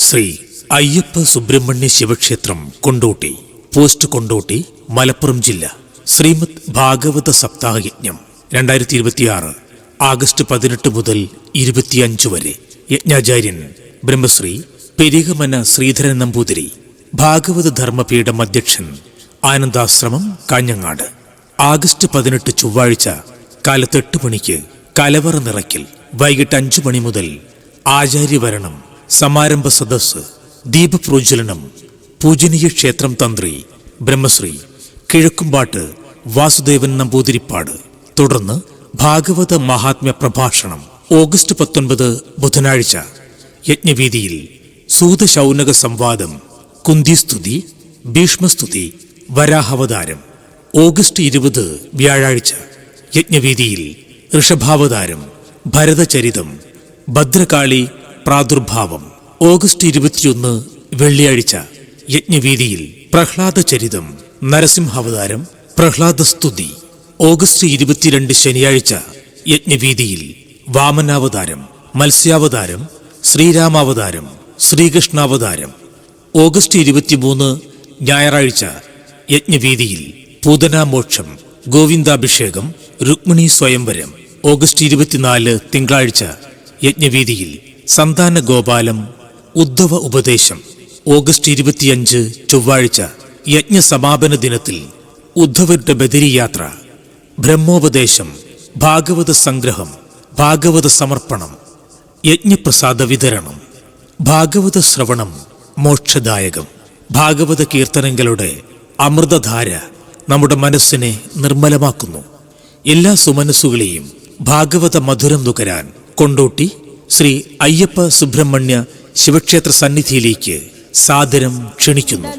ശ്രീ അയ്യപ്പ സുബ്രഹ്മണ്യ ശിവക്ഷേത്രം കൊണ്ടോട്ടി, പോസ്റ്റ് കൊണ്ടോട്ടി, മലപ്പുറം ജില്ല. ശ്രീമദ് ഭാഗവത സപ്താഹയജ്ഞം 2026 ആഗസ്റ്റ് 18 മുതൽ 25 വരെ. യജ്ഞാചാര്യൻ ബ്രഹ്മശ്രീ പെരികമന ശ്രീധരൻ നമ്പൂതിരി. ഭാഗവത ധർമ്മപീഠം അധ്യക്ഷൻ ആനന്ദാശ്രമം കാഞ്ഞങ്ങാട്. ആഗസ്റ്റ് 18 ചൊവ്വാഴ്ച കാലത്ത് 8 മണിക്ക് കലവറ നിറയ്ക്കൽ. വൈകിട്ട് 5 മണി മുതൽ ആചാര്യവരണം, സമാരംഭ സദസ്, ദീപപ്രോജ്വലനം. പൂജനീയ ക്ഷേത്രം തന്ത്രി ബ്രഹ്മശ്രീ കിഴക്കുംപാട്ട് വാസുദേവൻ നമ്പൂതിരിപ്പാട്. തുടർന്ന് ഭാഗവത മഹാത്മ്യ പ്രഭാഷണം. ഓഗസ്റ്റ് 19 ബുധനാഴ്ച യജ്ഞവേദിയിൽ സൂതശൗനക സംവാദം, കുന്തിസ്തുതി, ഭീഷ്മസ്തുതി, വരാഹാവതാരം. ഓഗസ്റ്റ് 20 വ്യാഴാഴ്ച യജ്ഞവേദിയിൽ ഋഷഭാവതാരം, ഭരതചരിതം, ഭദ്രകാളി പ്രാദുർഭാവം. ഓഗസ്റ്റ് 21 വെള്ളിയാഴ്ച യജ്ഞവേദിയിൽ പ്രഹ്ലാദചരിതം, നരസിംഹാവതാരം, പ്രഹ്ലാദസ്തുതി. ഓഗസ്റ്റ് 22 ശനിയാഴ്ച യജ്ഞവേദിയിൽ വാമനാവതാരം, മത്സ്യാവതാരം, ശ്രീരാമാവതാരം, ശ്രീകൃഷ്ണാവതാരം. ഓഗസ്റ്റ് 23 ഞായറാഴ്ച യജ്ഞവേദിയിൽ പൂതനാമോക്ഷം, ഗോവിന്ദാഭിഷേകം, രുക്മിണി സ്വയംവരം. ഓഗസ്റ്റ് 24 തിങ്കളാഴ്ച യജ്ഞവേദിയിൽ സന്താന ഗോപാലം, ഉദ്ധവ ഉപദേശം. ഓഗസ്റ്റ് 25 ചൊവ്വാഴ്ച യജ്ഞസമാപന ദിനത്തിൽ ഉദ്ധവരുടെ ബദരിയാത്ര, ബ്രഹ്മോപദേശം, ഭാഗവത സംഗ്രഹം, ഭാഗവത സമർപ്പണം, യജ്ഞപ്രസാദ വിതരണം. ഭാഗവത ശ്രവണം മോക്ഷദായകം. ഭാഗവത കീർത്തനങ്ങളുടെ അമൃതധാര നമ്മുടെ മനസ്സിനെ നിർമ്മലമാക്കുന്നു. എല്ലാ സുമനസ്സുകളെയും ഭാഗവത മധുരം നുകരാൻ കൊണ്ടോട്ടി ശ്രീ അയ്യപ്പ സുബ്രഹ്മണ്യ ശിവക്ഷേത്ര സന്നിധിയിലേക്ക് സാദരം ക്ഷണിക്കുന്നു.